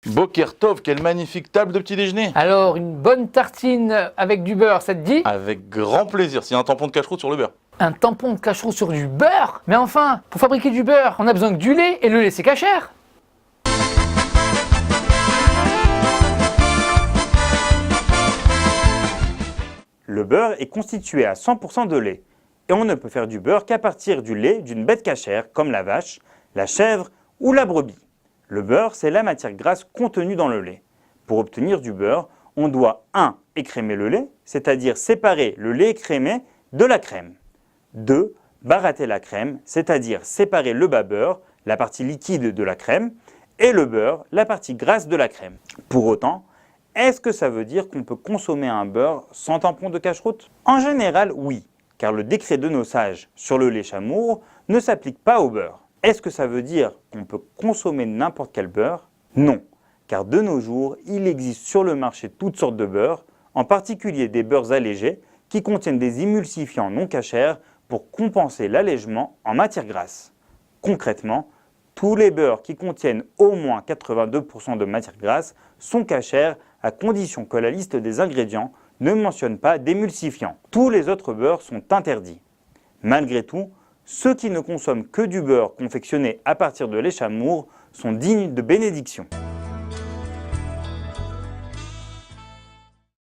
Boker Tov, quelle magnifique table de petit déjeuner! Alors, une bonne tartine avec du beurre, ça te dit? Avec grand plaisir, s'il y a un tampon de cache-croûte sur le beurre. Un tampon de cacheroux sur du beurre? Mais enfin, pour fabriquer du beurre, on a besoin que du lait, et le lait c'est cachère. Le beurre est constitué à 100% de lait, et on ne peut faire du beurre qu'à partir du lait d'une bête cachère comme la vache, la chèvre ou la brebis. Le beurre, c'est la matière grasse contenue dans le lait. Pour obtenir du beurre, on doit 1. Écrémer le lait, c'est-à-dire séparer le lait écrémé de la crème. 2. Baratter la crème, c'est-à-dire séparer le bas beurre, la partie liquide de la crème, et le beurre, la partie grasse de la crème. Pour autant, est-ce que ça veut dire qu'on peut consommer un beurre sans tampon de cache-croûte? En général, oui, car le décret de nos sages sur le lait chamour ne s'applique pas au beurre. Est-ce que ça veut dire qu'on peut consommer n'importe quel beurre? Non, car de nos jours, il existe sur le marché toutes sortes de beurres, en particulier des beurres allégés qui contiennent des émulsifiants non cachers pour compenser l'allègement en matière grasse. Concrètement, tous les beurres qui contiennent au moins 82% de matière grasse sont cachers à condition que la liste des ingrédients ne mentionne pas d'émulsifiants. Tous les autres beurres sont interdits. Malgré tout, ceux qui ne consomment que du beurre confectionné à partir de lait chamour sont dignes de bénédiction.